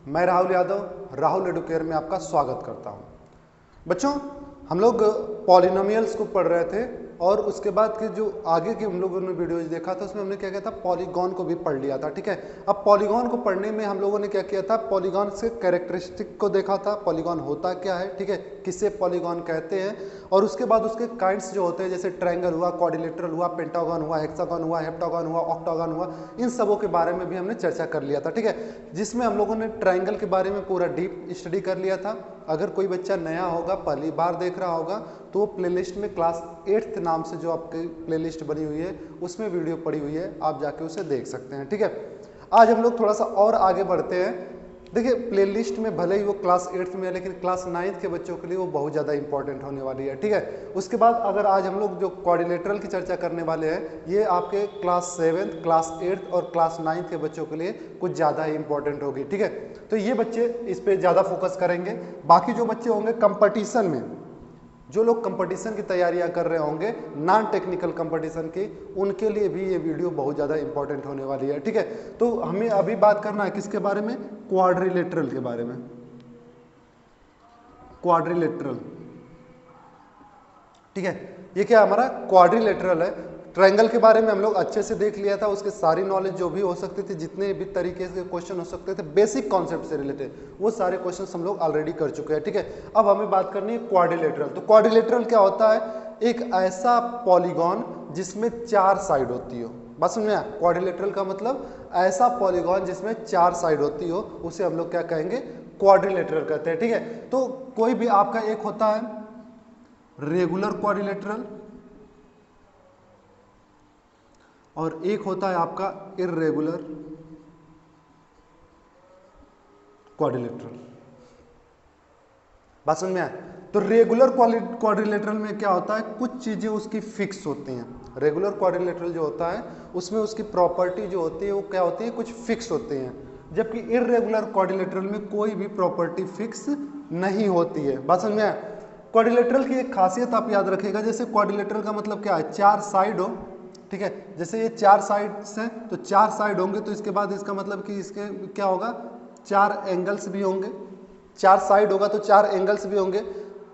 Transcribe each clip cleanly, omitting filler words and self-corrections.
मैं राहुल यादव राहुल एडुकेयर में आपका स्वागत करता हूं। बच्चों, हम लोग पॉलिनोमियल्स को पढ़ रहे थे और उसके बाद के जो आगे के हम लोगों ने वीडियोज देखा था उसमें हमने क्या किया था, पॉलीगॉन को भी पढ़ लिया था। ठीक है, अब पॉलीगॉन को पढ़ने में हम लोगों ने क्या किया था, पॉलीगॉन से कैरेक्टरिस्टिक को देखा था, पॉलीगॉन होता क्या है, ठीक है, किसे पॉलीगॉन कहते हैं, और उसके बाद उसके काइंड्स जो होते हैं जैसे ट्रायंगल हुआ, क्वाड्रिलेटरल हुआ, पेंटागन हुआ, हेक्सागन हुआ, हेप्टागन हुआ, ऑक्टागन हुआ, इन सबों के बारे में भी हमने चर्चा कर लिया था। ठीक है, जिसमें हम लोगों ने ट्रायंगल के बारे में पूरा डीप स्टडी कर लिया था। अगर कोई बच्चा नया होगा, पहली बार देख रहा होगा, तो प्लेलिस्ट में क्लास 8th नाम से जो आपकी प्लेलिस्ट बनी हुई है उसमें वीडियो पड़ी हुई है, आप जाके उसे देख सकते हैं। ठीक है, आज हम लोग थोड़ा सा और आगे बढ़ते हैं। देखिए, प्लेलिस्ट में भले ही वो क्लास 8th में है, लेकिन क्लास 9th के बच्चों के लिए वो बहुत ज़्यादा इंपॉर्टेंट होने वाली है। ठीक है, उसके बाद अगर आज हम लोग जो क्वाड्रिलेटरल की चर्चा करने वाले हैं, ये आपके क्लास 7th, क्लास 8th और क्लास 9th के बच्चों के लिए कुछ ज़्यादा ही इंपॉर्टेंट होगी। ठीक है, तो ये बच्चे इस पर ज़्यादा फोकस करेंगे। बाकी जो बच्चे होंगे कंपटीशन में, जो लोग कंपटीशन की तैयारियां कर रहे होंगे, नॉन टेक्निकल कंपटीशन की, उनके लिए भी ये वीडियो बहुत ज़्यादा इंपॉर्टेंट होने वाली है। ठीक है, तो हमें अभी बात करना है किसके बारे में, क्वाड्रिलेटरल के बारे में। क्वाड्रिलेटरल, ठीक है, ये क्या हमारा क्वाड्रिलेटरल है। ट्रायंगल के बारे में हम लोग अच्छे से देख लिया था, उसके सारी नॉलेज जो भी हो सकती थी, जितने भी तरीके से क्वेश्चन हो सकते थे बेसिक कॉन्सेप्ट से रिलेटेड, वो सारे क्वेश्चंस हम लोग ऑलरेडी कर चुके हैं। ठीक है, अब हमें बात करनी है क्वाड्रिलेटरल। तो क्वाड्रिलेटरल क्या होता है, एक ऐसा पॉलीगॉन जिसमें 4 साइड होती हो। बस समझ में आया, क्वाड्रिलेटरल का मतलब ऐसा पॉलीगॉन जिसमें 4 साइड होती हो, उसे हम लोग क्या कहेंगे, क्वाड्रिलेटरल कहते हैं। ठीक है, तो कोई भी आपका एक होता है रेगुलर क्वाड्रिलेटरल और एक होता है आपका इर्रेगुलर क्वाड्रिलेटरल। बात समझ में आया? तो रेगुलर क्वाड्रिलेटरल में क्या होता है, कुछ चीजें उसकी फिक्स होती हैं। रेगुलर क्वाड्रिलेटरल जो होता है उसमें उसकी प्रॉपर्टी जो होती है वो क्या होती है, कुछ फिक्स होती हैं, जबकि इर्रेगुलर क्वाड्रिलेटरल में कोई भी प्रॉपर्टी फिक्स नहीं होती है। बात समझ में आया? क्वाड्रिलेटरल की एक खासियत आप याद रखिएगा, जैसे क्वाड्रिलेटरल का मतलब क्या है, 4 साइड हो। ठीक है, जैसे ये 4 साइड्स हैं तो 4 साइड होंगे, तो इसके बाद इसका मतलब कि इसके क्या होगा, 4 एंगल्स भी होंगे। 4 साइड होगा तो 4 एंगल्स भी होंगे।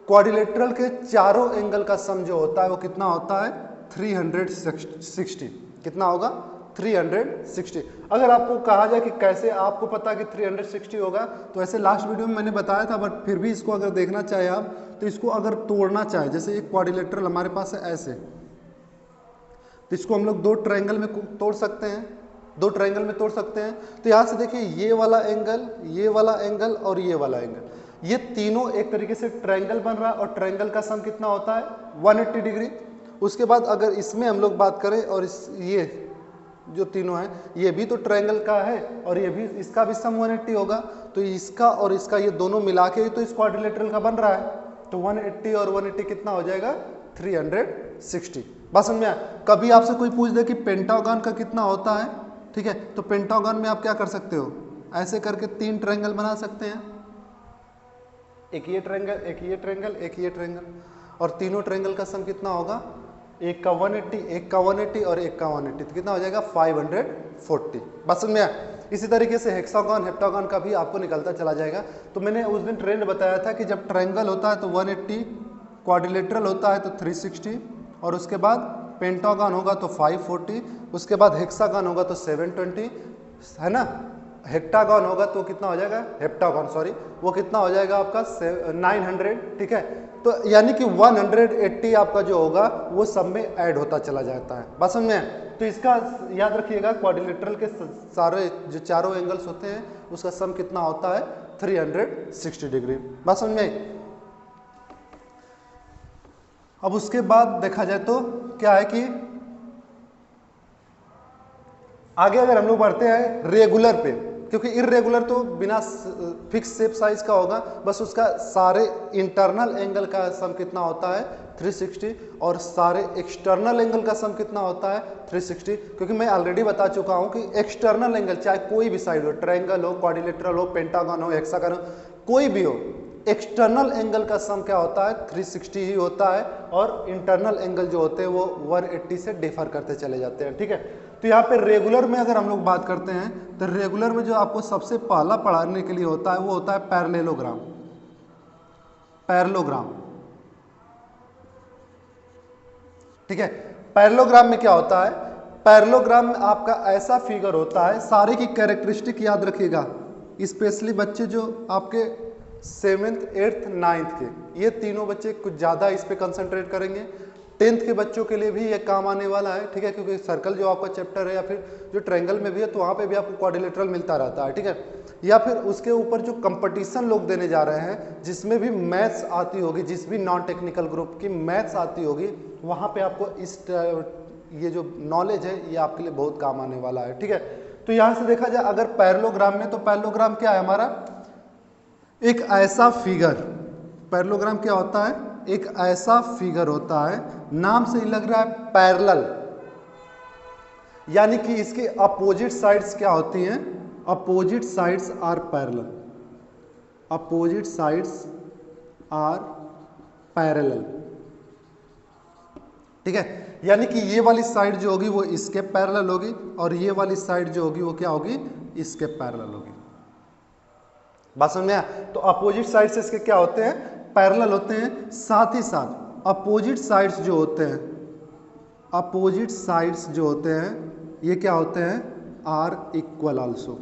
क्वाड्रिलेटरल के चारों एंगल का सम जो होता है वो कितना होता है, 360। कितना होगा, 360। अगर आपको कहा जाए कि कैसे आपको पता कि 360 होगा, तो ऐसे लास्ट वीडियो में मैंने बताया था, बट फिर भी इसको अगर देखना चाहे आप, तो इसको अगर तोड़ना चाहे, जैसे एक क्वाड्रिलेटरल हमारे पास है ऐसे, तो इसको हम लोग 2 ट्रायंगल में तोड़ सकते हैं, 2 ट्रायंगल में तोड़ सकते हैं। तो यहाँ से देखिए, ये वाला एंगल, ये वाला एंगल और ये वाला एंगल, ये तीनों एक तरीके से ट्रायंगल बन रहा है, और ट्रायंगल का सम कितना होता है, 180 डिग्री। उसके बाद अगर इसमें हम लोग बात करें, और ये जो तीनों हैं, ये भी तो ट्रायंगल का है, और ये भी, इसका भी सम 180 होगा, तो इसका और इसका ये दोनों मिला के तो इस क्वाड्रिलेटरल का बन रहा है, तो 180 और 180 कितना हो जाएगा, 360। बस समझ में आया? कभी आपसे कोई पूछ दे कि पेंटागन का कितना होता है, ठीक है, तो पेंटागन में आप क्या कर सकते हो, ऐसे करके 3 ट्रायंगल बना सकते हैं, एक ये ट्रायंगल, एक ये ट्रायंगल, एक ये ट्रायंगल, और तीनों ट्रायंगल का सम कितना होगा, एक का 180, एक का 180 और एक का 180, तो कितना हो जाएगा, 540। बस समझ में आया? इसी तरीके से हेक्सागन, हेप्टागन का भी आपको निकलता चला जाएगा। तो मैंने उस दिन ट्रेंड बताया था कि जब ट्रायंगल होता है तो 180, क्वाड्रिलेटरल होता है तो 360, और उसके बाद पेंटागन होगा तो 540, उसके बाद हेक्सागन होगा तो 720, है ना। हेक्टागन होगा तो कितना हो जाएगा, हेप्टागन सॉरी, वो कितना हो जाएगा आपका 900। ठीक है, तो यानी कि 180 आपका जो होगा वो सब में ऐड होता चला जाता है। बस समझ में? तो इसका याद रखिएगा, क्वाड्रिलेटरल के सारे जो चारों एंगल्स होते हैं उसका सम कितना होता है, 360 डिग्री। बस समझ में? अब उसके बाद देखा जाए तो क्या है कि आगे अगर हम लोग बढ़ते हैं रेगुलर पे, क्योंकि इर्रेगुलर तो बिना फिक्स शेप साइज का होगा, बस उसका सारे इंटरनल एंगल का सम कितना होता है, 360, और सारे एक्सटर्नल एंगल का सम कितना होता है, 360। क्योंकि मैं ऑलरेडी बता चुका हूं कि एक्सटर्नल एंगल चाहे कोई भी साइड हो, ट्रायंगल हो, क्वाड्रिलेटरल हो, पेंटागन हो, हेक्सागन हो, कोई भी हो, एक्सटर्नल एंगल का सम क्या होता है, 360 ही होता है, और इंटरनल एंगल जो होते हैं वो 180 से डिफर करते चले जाते हैं। ठीक है, तो यहाँ पे रेगुलर में अगर हम लोग बात करते हैं तो रेगुलर में जो आपको सबसे पहला पढ़ाने के लिए होता है वो होता है पैरेललोग्राम। पैरेललोग्राम, ठीक है। पैरेललोग्राम में क्या होता है, पैरेललोग्राम में आपका ऐसा फिगर होता है, सारे की कैरेक्टरिस्टिक याद रखिएगा, स्पेशली बच्चे जो आपके 7th 8th 9th के, ये तीनों बच्चे कुछ ज़्यादा इस पे कंसंट्रेट करेंगे। 10th के बच्चों के लिए भी ये काम आने वाला है, ठीक है, क्योंकि सर्कल जो आपका चैप्टर है या फिर जो ट्रायंगल में भी है तो वहाँ पे भी आपको क्वाड्रिलेटरल मिलता रहता है, ठीक है। या फिर उसके ऊपर जो कंपटीशन लोग देने जा रहे हैं जिसमें भी मैथ्स आती होगी, जिस भी नॉन टेक्निकल ग्रुप की मैथ्स आती होगी, वहाँ पे आपको इस ये जो नॉलेज है ये आपके लिए बहुत काम आने वाला है, ठीक है। तो यहाँ से देखा जाए अगर पैरेललोग्राम में, तो पैरेललोग्राम क्या है हमारा, एक ऐसा फिगर, पैरेललोग्राम क्या होता है, एक ऐसा फिगर होता है, नाम से ही लग रहा है पैरेलल, यानी कि इसके अपोजिट साइड्स क्या होती हैं, opposite sides are parallel, opposite sides are parallel, ठीक है। यानी कि ये वाली साइड जो होगी वो इसके पैरेलल होगी और ये वाली साइड जो होगी वो क्या होगी, इसके पैरेलल होगी। बात समझ में आया? तो अपोजिट साइड्स इसके क्या होते हैं, पैरेलल होते हैं। साथ ही साथ अपोजिट साइड्स जो होते हैं, अपोजिट साइड्स जो होते हैं ये क्या होते हैं, आर इक्वल आल्सो,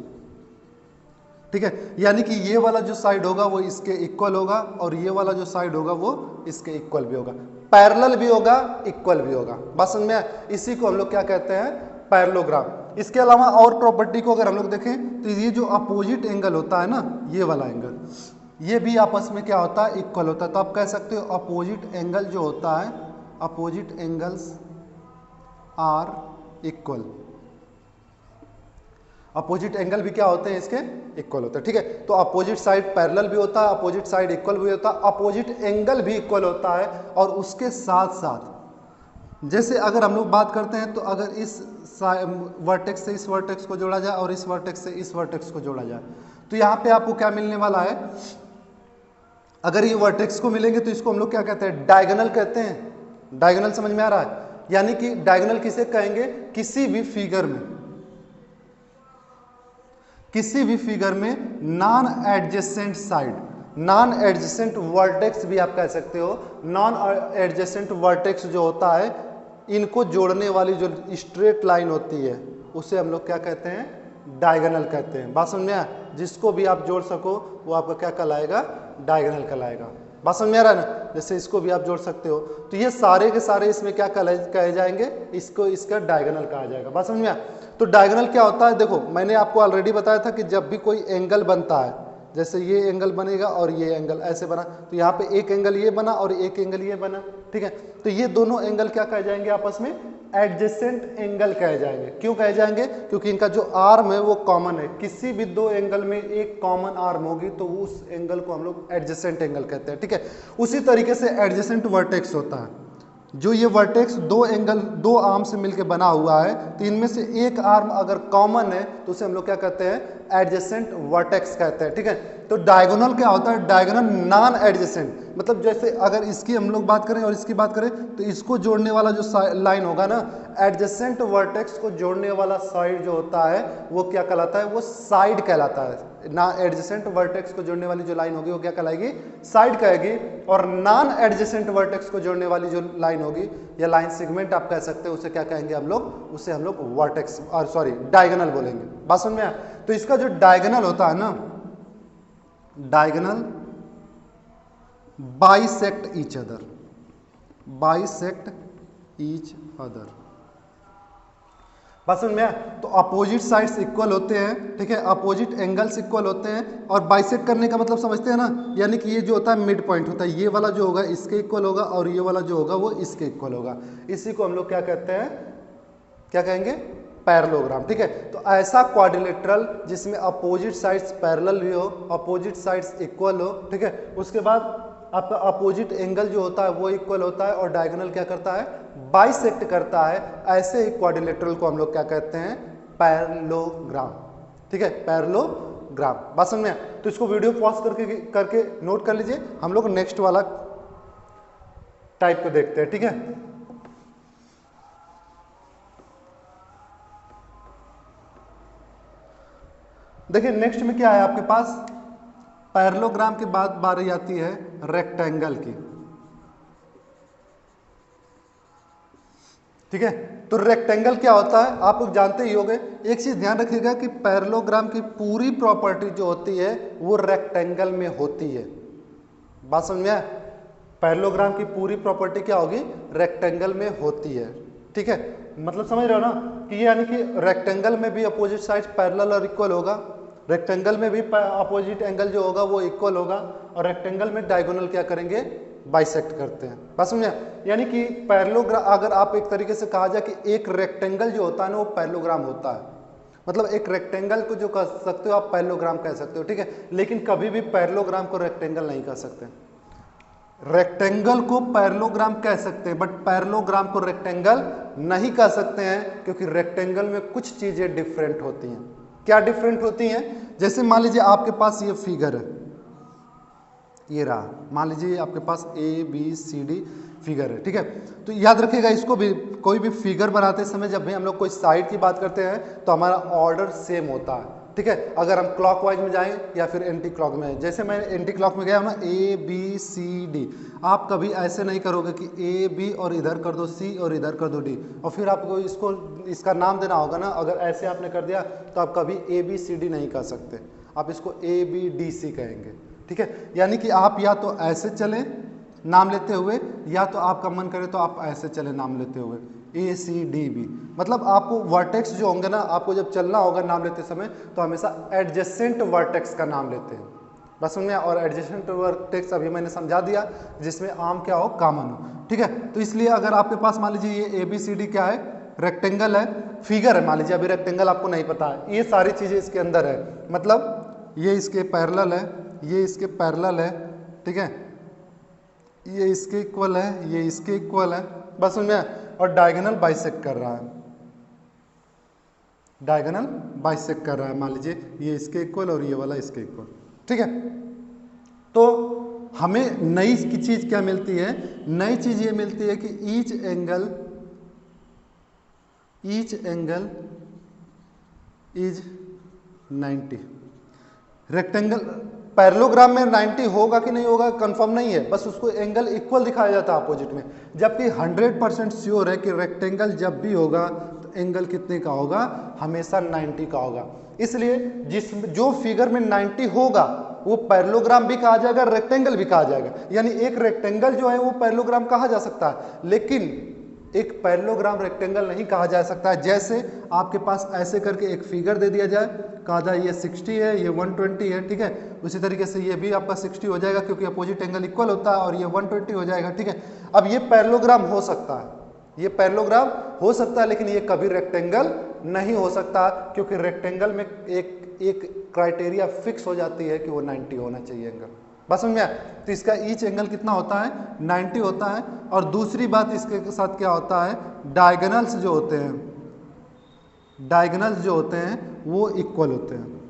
ठीक है। यानी कि ये वाला जो साइड होगा वो इसके इक्वल होगा और ये वाला जो साइड होगा वो इसके इक्वल भी होगा, पैरेलल भी होगा, इक्वल भी होगा। बात समझ में आया? इसी को हम लोग क्या कहते हैं, पैरेललोग्राम। इसके अलावा और प्रॉपर्टी को अगर हम लोग देखें तो ये जो अपोजिट एंगल होता है ना, ये वाला एंगल, ये भी आपस में क्या होता है, इक्वल होता है। तो आप कह सकते हो अपोजिट एंगल जो होता है, opposite angles are equal, opposite angle भी क्या होते हैं, इसके इक्वल होते हैं, ठीक है। तो अपोजिट साइड पैरेलल भी होता है, अपोजिट साइड इक्वल भी होता है, अपोजिट एंगल भी इक्वल होता है। और उसके साथ साथ जैसे अगर हम लोग बात करते हैं तो अगर इस वर्टेक्स से इस वर्टेक्स को जोड़ा जाए और इस वर्टेक्स से इस वर्टेक्स को जोड़ा जाए तो यहाँ पे आपको क्या मिलने वाला है, अगर ये वर्टेक्स को मिलेंगे तो इसको हम लोग क्या कहते हैं, डायगोनल कहते हैं। डायगोनल समझ में आ रहा है? यानी कि डायगोनल किसे कहेंगे, किसी भी फिगर में, किसी भी फिगर में non adjacent side, non adjacent vertex भी आप कह सकते हो। नॉन एडजेसेंट वर्टेक्स जो होता है, इनको जोड़ने वाली जो स्ट्रेट लाइन होती है उसे हम लोग क्या कहते हैं, डायगोनल कहते हैं। बात समझ में आया? जिसको भी आप जोड़ सको वो आपका क्या कहलाएगा, डायगोनल कहलाएगा। बात समझ में आ रहा है ना? जैसे इसको भी आप जोड़ सकते हो, तो ये सारे के सारे इसमें क्या कहे जाएंगे, इसको इसका डायगोनल कहा जाएगा। बात समझ में आया? तो डायगोनल क्या होता है, देखो मैंने आपको ऑलरेडी बताया था कि जब भी कोई एंगल बनता है, जैसे ये एंगल बनेगा और ये एंगल ऐसे बना, तो यहाँ पे एक एंगल ये बना और एक एंगल ये बना, ठीक है। तो ये दोनों एंगल क्या कहे जाएंगे आपस में, एडजेसेंट एंगल कहे जाएंगे। क्यों कहे जाएंगे, क्योंकि इनका जो आर्म है वो कॉमन है। किसी भी दो एंगल में एक कॉमन आर्म होगी तो उस एंगल को हम लोग एडजेसेंट एंगल कहते हैं, ठीक है। उसी तरीके से एडजेसेंट वर्टेक्स होता है, जो ये वर्टेक्स दो एंगल, दो आर्म से मिलकर बना हुआ है, तो इनमें से एक आर्म अगर कॉमन है तो उसे हम लोग क्या कहते हैं, एडजेसेंट वर्टेक्स कहते हैं, ठीक है। तो डायगोनल क्या होता है, डायगोनल नॉन एडजेसेंट, मतलब जैसे अगर इसकी हम लोग बात करें और इसकी बात करें तो इसको जोड़ने वाला जो लाइन होगा ना, एडजेसेंट वर्टेक्स को जोड़ने वाला साइड जो होता है वो क्या कहलाता है, वो साइड कहलाता है। ना एडजेसेंट वर्टेक्स को जोड़ने वाली जो लाइन होगी वो क्या कहलाएगी, साइड कहेगी। और नॉन एडजेसेंट वर्टेक्स को जोड़ने वाली जो लाइन होगी या लाइन सेगमेंट आप कह सकते हैं, उसे क्या कहेंगे हम लोग, उसे हम लोग वर्टेक्स और सॉरी डायगोनल बोलेंगे। बात समझ में आया? तो इसका जो डायगोनल होता है ना, diagonal bisect each other, bisect each other. बात समझ में आया? तो अपोजिट साइड्स इक्वल होते हैं, ठीक है, अपोजिट एंगल्स इक्वल होते हैं। और बाइसेक्ट करने का मतलब समझते हैं ना, यानी कि ये जो होता है मिड पॉइंट होता है, ये वाला जो होगा इसके इक्वल होगा और ये वाला जो होगा वो इसके इक्वल होगा। इसी को हम लोग क्या कहते हैं, क्या कहेंगे, पैरेललोग्राम, ठीक है। तो ऐसा क्वाड्रिलेटरल जिसमें अपोजिट साइड्स पैरेलल भी हो, अपोजिट साइड्स इक्वल हो, ठीक है, उसके बाद आपका अपोजिट एंगल जो होता है वो इक्वल होता है और डायगोनल क्या करता है, बाइसेक्ट करता है, ऐसे ही क्वाड्रिलेटरल को हम लोग क्या कहते हैं, पैरेललोग्राम, ठीक है, पैरेललोग्राम। बात समझ में आया? तो इसको वीडियो पॉज करके नोट कर लीजिए, हम लोग नेक्स्ट वाला टाइप को देखते हैं, ठीक है। देखिए नेक्स्ट में क्या है आपके पास, पैरेललोग्राम के बाद बारी आती है रेक्टेंगल की। ठीक है, तो रेक्टेंगल क्या होता है आप लोग जानते ही होंगे। एक चीज ध्यान रखिएगा कि पैरेललोग्राम की पूरी प्रॉपर्टी जो होती है वो रेक्टेंगल में होती है। बात समझ में आया? पैरेललोग्राम की पूरी प्रॉपर्टी क्या होगी, रेक्टेंगल में होती है। ठीक है, मतलब समझ रहे हो ना कि ये यानी कि रेक्टेंगल में भी अपोजिट साइड पैरेलल और इक्वल होगा, रेक्टेंगल में भी अपोजिट एंगल जो होगा वो इक्वल होगा, और रेक्टेंगल में डायगोनल क्या करेंगे, बाइसेक्ट करते हैं। बस समझे? यानी कि पैरेललोग्राम, अगर आप एक तरीके से कहा जाए कि एक रेक्टेंगल जो होता है ना वो पैरेललोग्राम होता है, मतलब एक रेक्टेंगल को जो कह सकते हो आप पैरेललोग्राम कह सकते हो। ठीक है, लेकिन कभी भी पैरेललोग्राम को रेक्टेंगल नहीं कह सकते। रेक्टेंगल को पैरेललोग्राम कह सकते हैं बट पैरेललोग्राम को रेक्टेंगल नहीं कह सकते हैं, क्योंकि रेक्टेंगल में कुछ चीजें डिफरेंट होती हैं। क्या डिफरेंट होती हैं? जैसे मान लीजिए आपके पास ये फिगर है, ये रहा, मान लीजिए आपके पास ABCD फिगर है। ठीक है, तो याद रखिएगा इसको भी, कोई भी फिगर बनाते समय जब भी हम लोग कोई साइड की बात करते हैं तो हमारा ऑर्डर सेम होता है। ठीक है, अगर हम क्लॉकवाइज में जाएं या फिर एंटी क्लॉक में, जैसे मैं एंटी क्लॉक में गया हूं ना ABCD, आप कभी ऐसे नहीं करोगे कि AB और इधर कर दो C और इधर कर दो D, और फिर आपको इसको इसका नाम देना होगा ना। अगर ऐसे आपने कर दिया तो आप कभी ABCD नहीं कह सकते, आप इसको ABDC कहेंगे। ठीक है, यानी कि आप या तो ऐसे चलें नाम लेते हुए, या तो आपका मन करे तो आप ऐसे चले नाम लेते हुए ACDB। मतलब आपको वर्टेक्स जो होंगे ना, आपको जब चलना होगा नाम लेते समय तो हमेशा एडजेसेंट वर्टेक्स का नाम लेते हैं। बस सुनिए, और एडजेसेंट वर्टेक्स अभी मैंने समझा दिया, जिसमें आम क्या हो, कॉमन हो। ठीक है, तो इसलिए अगर आपके पास मान लीजिए ये ABCD क्या है, रेक्टेंगल है, फिगर है, मान लीजिए अभी रेक्टेंगल आपको नहीं पता है, ये सारी चीजें इसके अंदर है, मतलब ये इसके पैरेलल है, ये इसके पैरेलल है। ठीक है, ये इसके इक्वल है, ये इसके इक्वल है, बस उनमें, और डायगोनल बाइसेक्ट कर रहा है, डायगोनल बाइसेक्ट कर रहा है, मान लीजिए ये इसके इक्वल और ये वाला इसके इक्वल। ठीक है, तो हमें नई की चीज क्या मिलती है, नई चीज ये मिलती है कि each angle is 90। Rectangle parallelogram में 90 होगा कि नहीं होगा कंफर्म नहीं है, बस उसको एंगल इक्वल दिखाया जाता है अपोजिट में, जबकि 100% श्योर है कि रेक्टेंगल जब भी होगा तो एंगल कितने का होगा, हमेशा 90 का होगा। इसलिए जो फिगर में 90 होगा वो पैरेललोग्राम भी कहा जाएगा, रेक्टेंगल भी कहा जाएगा। यानी एक रेक्टेंगल जो है वो पैरेललोग्राम कहा जा सकता है, लेकिन एक पैरेललोग्राम रेक्टेंगल नहीं कहा जा सकता है। जैसे आपके पास ऐसे करके एक फिगर दे दिया जाए, कहा जाए ये 60 है, ये 120 है। ठीक है, उसी तरीके से ये भी आपका 60 हो जाएगा, क्योंकि अपोजिट एंगल इक्वल होता है, और ये 120 हो जाएगा। ठीक है, अब ये पैरेललोग्राम हो सकता है, ये पैरेललोग्राम हो सकता है, लेकिन ये कभी रेक्टेंगल नहीं हो सकता, क्योंकि रेक्टेंगल में एक क्राइटेरिया फिक्स हो जाती है कि वो 90 होना चाहिए एंगल। बस समझ में आया? तो इसका ईच एंगल कितना होता है, 90 होता है। और दूसरी बात इसके साथ क्या होता है, डायगोनल्स जो होते हैं, डायगोनल्स जो होते हैं वो इक्वल होते हैं।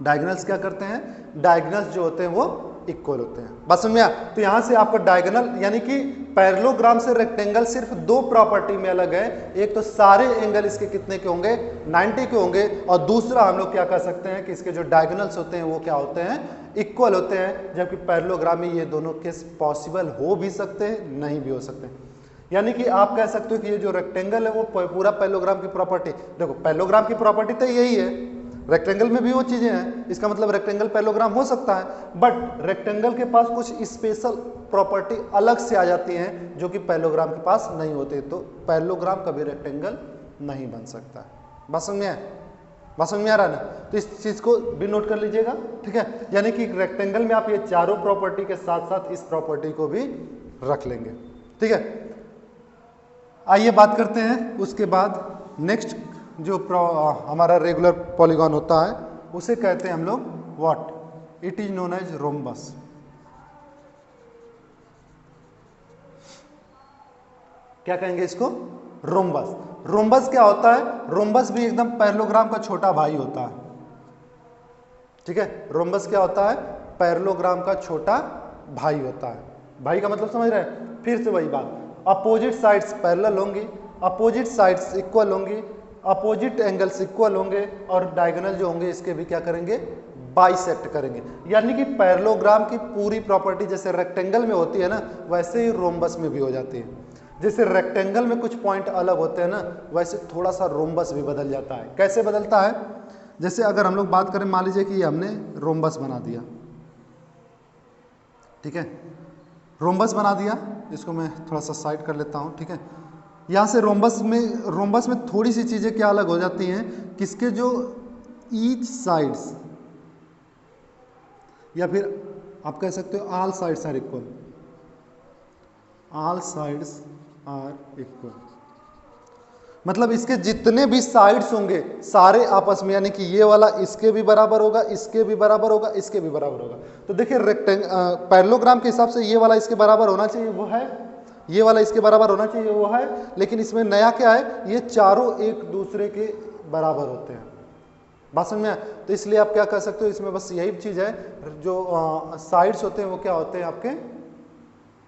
डायगोनल्स क्या करते हैं, डायगोनल्स जो होते हैं वो इक्वल होते हैं। बस समझ में आया? तो यहां से आपका डायगोनल, यानी कि पैरेललोग्राम से रेक्टेंगल सिर्फ दो प्रॉपर्टी में अलग है। एक तो सारे एंगल इसके कितने के होंगे, 90 के होंगे, और दूसरा हम लोग क्या कह सकते हैं कि इसके जो डायगोनल्स होते हैं वो क्या होते हैं, इक्वल होते हैं। जबकि पैरेललोग्राम में ये दोनों केस पॉसिबल हो भी सकते हैं, नहीं भी हो सकते हैं। यानी कि आप कह सकते हो कि ये जो रेक्टेंगल है वो पूरा पैरेललोग्राम की प्रॉपर्टी, देखो पैरेललोग्राम की प्रॉपर्टी तो यही है, रेक्टेंगल में भी वो चीजें हैं, इसका मतलब रेक्टेंगल पैरेललोग्राम हो सकता है, बट रेक्टेंगल के पास कुछ स्पेशल प्रॉपर्टी अलग से आ जाती हैं जो कि पैरेललोग्राम के पास नहीं होते। तो पैरेललोग्राम कभी रेक्टेंगल नहीं बन सकता। बात समझ में आया? बात समझ में आ रहा है ना? तो इस चीज को भी नोट कर लीजिएगा। ठीक है, यानी कि रेक्टेंगल में आप ये चारों प्रॉपर्टी के साथ साथ इस प्रॉपर्टी को भी रख लेंगे। ठीक है, आइए बात करते हैं उसके बाद नेक्स्ट जो हमारा रेगुलर पॉलीगॉन होता है उसे कहते हैं हम लोग what, it is known as rhombus. क्या कहेंगे इसको, रोम्बस। रोम्बस क्या होता है, रोम्बस भी एकदम पैरेललोग्राम का छोटा भाई होता है। ठीक है, रोम्बस क्या होता है, पैरेललोग्राम का छोटा भाई होता है। भाई का मतलब समझ रहे हैं? फिर से वही बात, अपोजिट साइड्स पैरेलल होंगी, अपोजिट साइड्स इक्वल होंगी, अपोजिट एंगल्स इक्वल होंगे और डायगोनल जो होंगे इसके भी क्या करेंगे, बाइसेक्ट करेंगे। यानी कि पैरेललोग्राम की पूरी प्रॉपर्टी जैसे रेक्टेंगल में होती है ना, वैसे ही रोम्बस में भी हो जाती है। जैसे रेक्टेंगल में कुछ पॉइंट अलग होते हैं ना, वैसे थोड़ा सा रोम्बस भी बदल जाता है। कैसे बदलता है? जैसे अगर हम लोग बात करें, मान लीजिए कि ये हमने रोम्बस बना दिया, ठीक है, रोम्बस बना दिया, इसको मैं थोड़ा सा साइड कर लेता हूँ, ठीक है। यहाँ से रोम्बस में थोड़ी सी चीज़ें क्या अलग हो जाती हैं, किसके जो ईच साइड्स, या फिर आप कह सकते हो all sides are equal, all sides are equal, मतलब इसके जितने भी साइड्स होंगे सारे आपस में, यानी कि ये वाला इसके भी बराबर होगा, इसके भी बराबर होगा, इसके भी बराबर होगा। तो देखिए पैरेललोग्राम के हिसाब से ये वाला इसके बराबर होना चाहिए, वो है, ये वाला इसके बराबर होना चाहिए, वो है, लेकिन इसमें नया क्या है, ये चारों एक दूसरे के बराबर होते हैं। बात समझ में आया? तो इसलिए आप क्या कर सकते हो, इसमें बस यही चीज है, जो साइड्स होते हैं वो क्या होते हैं, आपके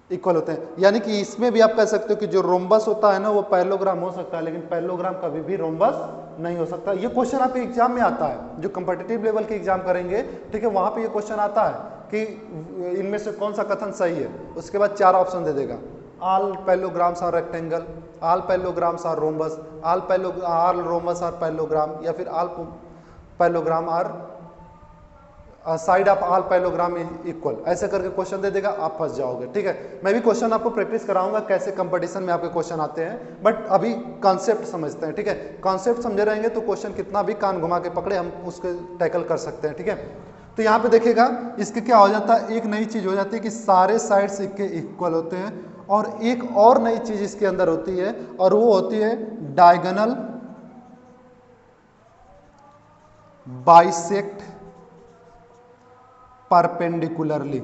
इक्वल होते हैं। यानी कि इसमें भी आप कह सकते हो कि जो रोम्बस होता है ना, वो पैरेललोग्राम हो सकता है, लेकिन पैरेललोग्राम कभी भी रोम्बस नहीं हो सकता। ये क्वेश्चन आपके एग्जाम में आता है, जो कंपटीटिव लेवल के एग्जाम करेंगे, ठीक है, वहां पे ये क्वेश्चन आता है कि इनमें से कौन सा कथन सही है। उसके बाद 4 ऑप्शन दे देगा, all parallelograms are rectangle, all parallelograms are rhombus, all rhombus are parallelogram, या फिर all parallelogram are side of all parallelogram equal, ऐसे करके क्वेश्चन दे देगा, आप फंस जाओगे। ठीक है, मैं भी क्वेश्चन आपको प्रैक्टिस कराऊंगा कैसे कंपटीशन में आपके क्वेश्चन आते हैं, बट अभी कॉन्सेप्ट समझते हैं। ठीक है, कॉन्सेप्ट समझे रहेंगे तो क्वेश्चन कितना भी कान घुमा के पकड़े हम उसको टैकल कर सकते हैं। ठीक है, तो यहाँ पे देखिएगा इसके क्या हो जाता है, एक नई चीज हो जाती है कि सारे साइड्स इसके इक्वल होते हैं, और एक और नई चीज इसके अंदर होती है, और वो होती है डायगोनल बाइसेक्ट परपेंडिकुलरली।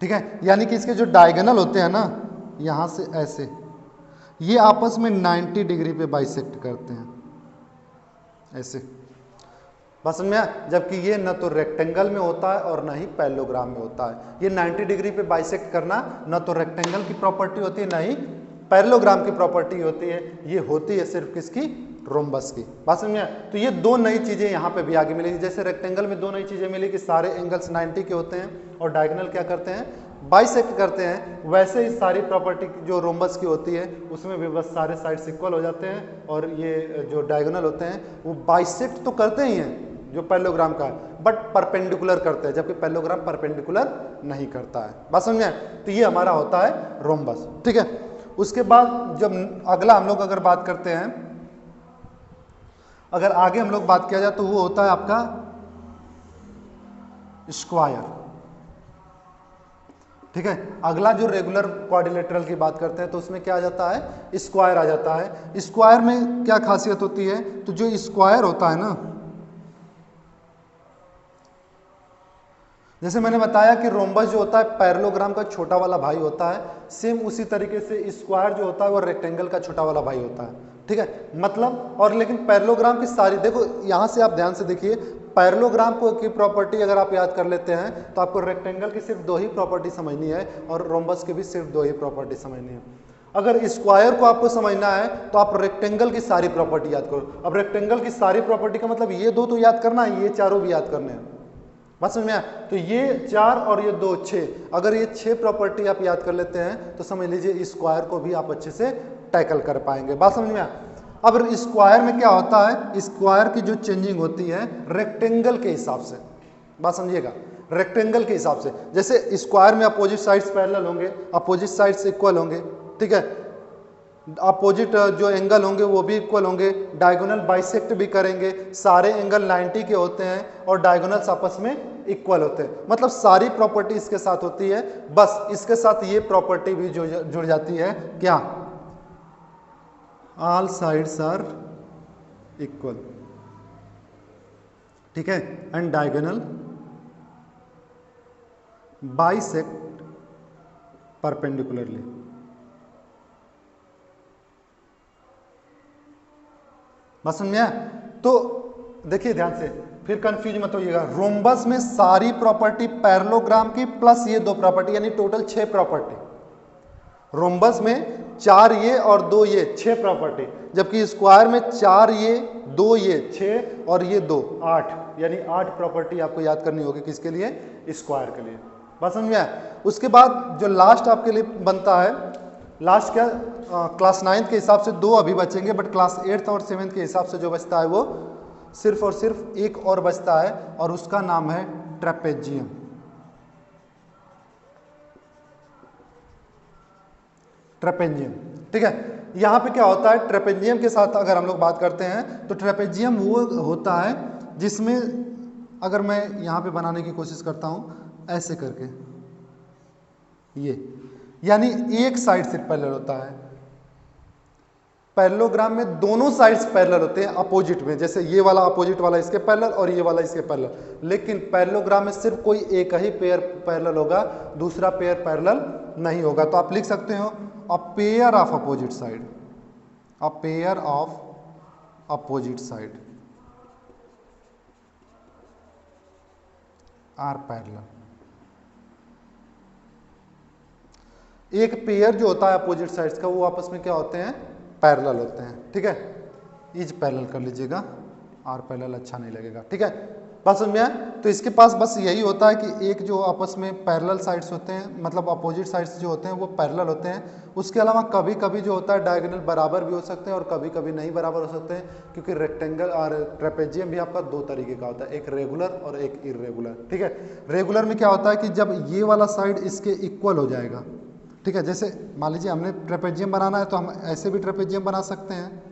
ठीक है, यानी कि इसके जो डायगोनल होते हैं ना, यहां से ऐसे, ये आपस में 90 डिग्री पे बाइसेक्ट करते हैं, ऐसे। बस में, जबकि ये न तो रेक्टेंगल में होता है और न ही पैरेललोग्राम में होता है। ये 90 डिग्री पे बाइसेक्ट करना न तो रेक्टेंगल की प्रॉपर्टी होती है, न ही पैरेललोग्राम की प्रॉपर्टी होती है, ये होती है सिर्फ किसकी, रोम्बस की। बात समझ में? तो ये दो नई चीजें यहाँ पे भी आगे मिलेगी। जैसे रेक्टेंगल में दो नई चीजें मिली कि सारे एंगल्स 90 के होते हैं और डायगोनल क्या करते हैं, बाइसेक्ट करते हैं, वैसे ही सारी प्रॉपर्टी जो रोम्बस की होती है उसमें भी बस सारे साइड्स इक्वल हो जाते हैं, और ये जो डायगोनल होते हैं वो बाइसेक्ट तो करते ही हैं जो पैरेललोग्राम का है, बट परपेंडिकुलर करते हैं, जबकि पैरेललोग्राम परपेंडिकुलर नहीं करता है। बात समझ में? तो ये हमारा होता है रोम्बस। ठीक है, उसके बाद जब अगला हम लोग अगर बात करते हैं, अगर आगे हम लोग बात किया जाए तो वो होता है आपका स्क्वायर। ठीक है, अगला जो रेगुलर क्वाड्रिलेटरल की बात करते हैं तो उसमें क्या आ जाता है, स्क्वायर आ जाता है। स्क्वायर में क्या खासियत होती है, तो जो स्क्वायर होता है ना, जैसे मैंने बताया कि रोम्बस जो होता है पैरेललोग्राम का छोटा वाला भाई होता है, सेम उसी तरीके से स्क्वायर जो होता है वो रेक्टेंगल का छोटा वाला भाई होता है। ठीक है, मतलब, और लेकिन पैरेललोग्राम की सारी, देखो यहां से आप ध्यान से देखिए, पैरेललोग्राम को की प्रॉपर्टी अगर आप याद कर लेते हैं तो आपको रेक्टेंगल की सिर्फ 2 ही प्रॉपर्टी समझनी है और रोम्बस की भी सिर्फ 2 ही प्रॉपर्टी समझनी है। अगर स्क्वायर को आपको समझना है तो आप रेक्टेंगल की सारी प्रॉपर्टी याद करो। अब रेक्टेंगल की सारी प्रॉपर्टी का मतलब ये 2 तो याद करना है, ये चारों भी याद करने हैं। बात समझ में आया? तो ये 4 और ये 2 6, अगर ये 6 प्रॉपर्टी आप याद कर लेते हैं तो समझ लीजिए स्क्वायर को भी आप अच्छे से टैकल कर पाएंगे। बात समझ में आया? अब स्क्वायर में क्या होता है, स्क्वायर की जो चेंजिंग होती है रेक्टेंगल के हिसाब से। बात समझिएगा, रेक्टेंगल के हिसाब से। जैसे स्क्वायर में अपोजिट साइड्स पैरेलल होंगे, अपोजिट साइड्स इक्वल होंगे, ठीक है, अपोजिट जो एंगल होंगे वो भी इक्वल होंगे, डायगोनल बाइसेक्ट भी करेंगे, सारे एंगल 90 के होते हैं और डायगोनल्स आपस में इक्वल होते हैं। मतलब सारी प्रॉपर्टी इसके साथ होती है, बस इसके साथ ये प्रॉपर्टी भी जुड़ जाती है, क्या, ऑल साइड्स आर इक्वल। ठीक है, एंड डायगोनल बाइसेक्ट परपेंडिकुलरली। बस समझ में आया? तो देखिए ध्यान से, फिर कंफ्यूज मत होइएगा। रोम्बस में सारी प्रॉपर्टी पैरेललोग्राम की प्लस ये 2 प्रॉपर्टी, यानी टोटल 6 प्रॉपर्टी। रोम्बस में 4 ये और 2 ये 6 प्रॉपर्टी, जबकि स्क्वायर में 4 ये 2 ये 6 और ये 2 8, यानी 8 प्रॉपर्टी आपको याद करनी होगी किसके लिए, स्क्वायर के लिए। बात समझ में आया। उसके बाद जो लास्ट आपके लिए बनता है, लास्ट क्या, क्लास 9th के हिसाब से 2 अभी बचेंगे, बट क्लास 8th और 7th के हिसाब से जो बचता है वो सिर्फ और सिर्फ एक और बचता है, और उसका नाम है ट्रेपेजियम। ट्रेपेजियम, ठीक है। यहाँ पे क्या होता है, ट्रेपेजियम के साथ अगर हम लोग बात करते हैं तो ट्रेपेजियम वो होता है जिसमें, अगर मैं यहाँ पे बनाने की कोशिश करता हूँ ऐसे करके, ये यानी एक साइड से पैरेलल होता है। पैरेललोग्राम में दोनों साइड्स पैरेलल होते हैं अपोजिट में, जैसे ये वाला अपोजिट वाला इसके पैरेलल और ये वाला इसके पैरेलल, लेकिन पैरेललोग्राम में सिर्फ कोई एक ही पेयर पैरेलल होगा, दूसरा पेयर पैरेलल नहीं होगा। तो आप लिख सकते हो a pair of opposite side, a pair of opposite side are parallel. एक पेयर जो होता है अपोजिट साइड्स का वो आपस में क्या होते हैं, पैरेलल होते हैं, ठीक है। इज पैरेलल कर लीजिएगा, आर पैरेलल अच्छा नहीं लगेगा, ठीक है। बात समझ में आया। तो इसके पास बस यही होता है कि एक जो आपस में पैरेलल साइड्स होते हैं, मतलब अपोजिट साइड्स जो होते हैं वो पैरेलल होते हैं। उसके अलावा कभी कभी जो होता है डायगोनल बराबर भी हो सकते हैं और कभी कभी नहीं बराबर हो सकते हैं, क्योंकि रेक्टेंगल और ट्रेपेजियम भी आपका 2 तरीके का होता है, एक रेगुलर और एक इर्रेगुलर, ठीक है। रेगुलर में क्या होता है कि जब ये वाला साइड इसके इक्वल हो जाएगा, ठीक है। जैसे मान लीजिए हमने ट्रेपेजियम बनाना है तो हम ऐसे भी ट्रेपेजियम बना सकते हैं,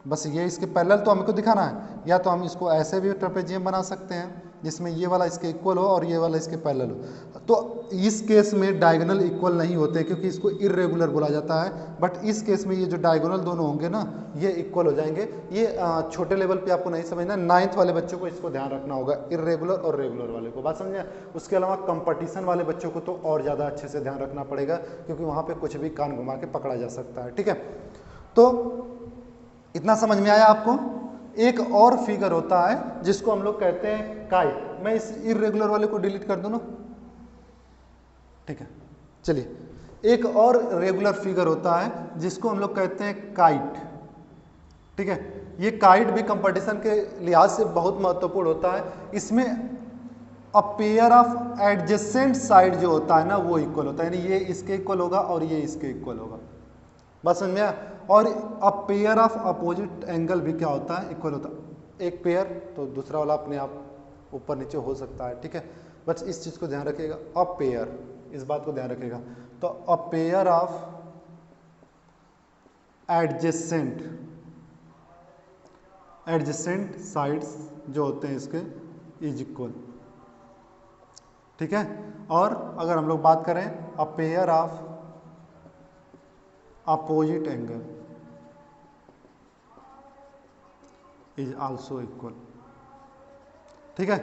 बस ये इसके पैरेलल तो हमको दिखाना है, या तो हम इसको ऐसे भी ट्रेपेजियम बना सकते हैं जिसमें ये वाला इसके इक्वल हो और ये वाला इसके पैरेलल हो। तो इस केस में डायगोनल इक्वल नहीं होते क्योंकि इसको इर्रेगुलर बोला जाता है, बट इस केस में ये जो डायगोनल दोनों होंगे ना ये इक्वल हो जाएंगे। ये छोटे लेवल पे आपको नहीं समझना, 9th वाले बच्चों को इसको ध्यान रखना होगा, इर्रेगुलर और रेगुलर वाले को, बात समझे। उसके अलावा कंपटीशन वाले बच्चों को तो और ज़्यादा अच्छे से ध्यान रखना पड़ेगा, क्योंकि वहाँ पर कुछ भी कान घुमा के पकड़ा जा सकता है, ठीक है। तो इतना समझ में आया आपको। एक और फिगर होता है जिसको हम लोग कहते हैं काइट। मैं इस इर्रेगुलर वाले को डिलीट कर दूं ना, ठीक है। चलिए एक और रेगुलर फिगर होता है जिसको हम लोग कहते हैं काइट, ठीक है। ये काइट भी कंपटीशन के लिहाज से बहुत महत्वपूर्ण होता है। इसमें अ पेयर ऑफ एडजेसेंट साइड जो होता है ना वो इक्वल होता है, यानी ये इसके इक्वल होगा और ये इसके इक्वल होगा, बस समझ में आया। और अ पेयर ऑफ अपोजिट एंगल भी क्या होता है, इक्वल होता है। एक पेयर तो दूसरा वाला अपने आप ऊपर नीचे हो सकता है, ठीक है। बस इस चीज़ को ध्यान रखिएगा, अ पेयर, इस बात को ध्यान रखिएगा। तो अ पेयर ऑफ एडजेसेंट साइड्स जो होते हैं इसके इज इक्वल, ठीक है। और अगर हम लोग बात करें अ pair of opposite angle is also equal, ठीक है।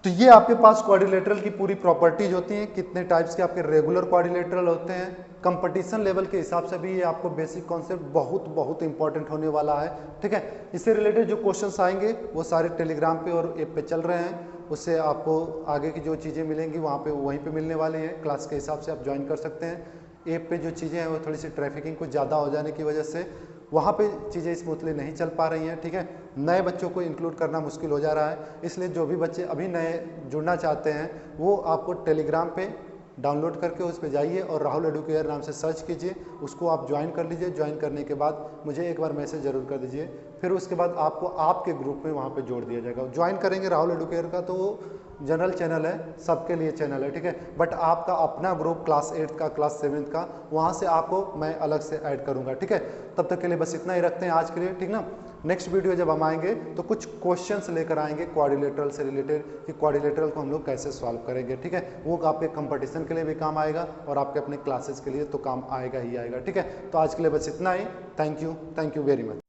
तो ये आपके पास क्वाड्रिलेटरल की पूरी प्रॉपर्टीज होती हैं। कितने टाइप्स के आपके रेगुलर क्वाड्रिलेटरल होते हैं, कंपटीशन लेवल के हिसाब से भी ये आपको बेसिक कॉन्सेप्ट बहुत बहुत इंपॉर्टेंट होने वाला है, ठीक है। इससे रिलेटेड जो क्वेश्चंस आएंगे वो सारे टेलीग्राम पे और ऐप पे चल रहे हैं, उससे आपको आगे की जो चीज़ें मिलेंगी वहाँ पे वहीं पे मिलने वाली हैं। क्लास के हिसाब से आप ज्वाइन कर सकते हैं। ऐप पे जो चीज़ें हैं वो थोड़ी सी ट्रैफिकिंग कुछ ज़्यादा हो जाने की वजह से वहाँ पे चीज़ें स्मूथली नहीं चल पा रही हैं, ठीक है। नए बच्चों को इंक्लूड करना मुश्किल हो जा रहा है, इसलिए जो भी बच्चे अभी नए जुड़ना चाहते हैं वो आपको टेलीग्राम पे डाउनलोड करके उस पर जाइए और राहुल एडुकेयर नाम से सर्च कीजिए, उसको आप ज्वाइन कर लीजिए। ज्वाइन करने के बाद मुझे एक बार मैसेज जरूर कर दीजिए, फिर उसके बाद आपको आपके ग्रुप में वहाँ पे जोड़ दिया जाएगा। ज्वाइन करेंगे राहुल एडुकेयर का तो वो जनरल चैनल है, सबके लिए चैनल है, ठीक है। बट आपका अपना ग्रुप क्लास 8 का, क्लास 7 का, वहाँ से आपको मैं अलग से ऐड करूँगा, ठीक है। तब तक के लिए बस इतना ही रखते हैं आज के लिए, ठीक ना। नेक्स्ट वीडियो जब हम आएंगे तो कुछ क्वेश्चंस लेकर आएंगे क्वाड्रिलेटरल से रिलेटेड कि क्वाड्रिलेटरल को हम लोग कैसे सॉल्व करेंगे, ठीक है। वो आपके कंपटीशन के लिए भी काम आएगा और आपके अपने क्लासेस के लिए तो काम आएगा ही आएगा, ठीक है। तो आज के लिए बस इतना ही। Thank you very much.